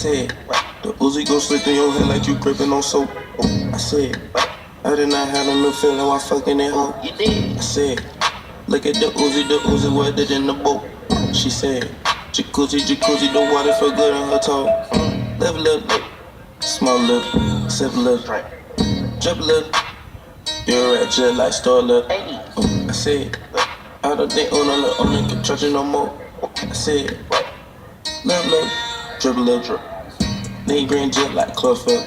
said, the Uzi go slick in your head like you gripping on soap. I said, I did not have no feeling while fucking that hoe. I said, look at the Uzi wetter than the boat. She said, jacuzzi, the water feel good on her toe. Live a little, small little, sip a little, drip a little. You're a rat just like store little. I said, I don't think on a nigga trusting no more. I said, live a little, drip a little, nigga green jet like chlorophyll.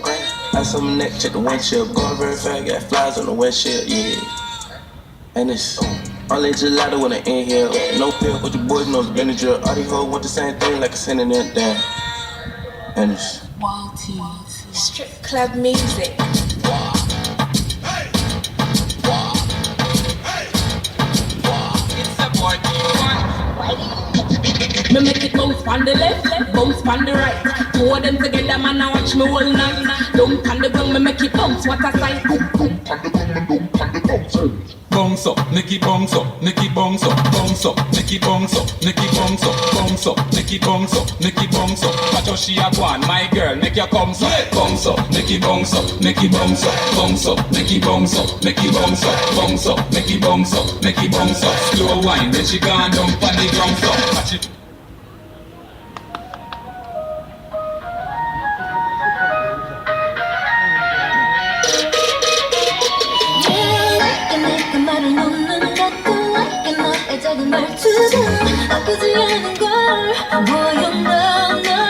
Ice on my neck, check the windshield. Going very fast, got flies on the windshield, yeah. And it's all that gelato when I inhale. No pill, but your boys know the Benadryl. All these hoes want the same thing like a synonym, damn. And it's Walties. Strip club music. It's a boy, Me make it bounce on the left, bounce on the right. Two of them together, man, I watch me all night. Don't on the ground, me make it bounce, what a sight. bounce up, Nicky bounce up, Nicky bounce up, bounce up, Nicky bounce up, Nicky bounce up, bounce up, Nicky bounce up, Nicky bounce up. Watch how she a go on, my girl, make your comes up, bounce up, Nicky bounce up, Nicky bounce up, bounce up, Nicky bounce up, Nicky bounce up, bounce up, Nicky bounce up, Nicky bounce up. Slow wine, then she gone down on the ground up. Watch it. 작은 말투도 나쁘지 않은 걸 보여 너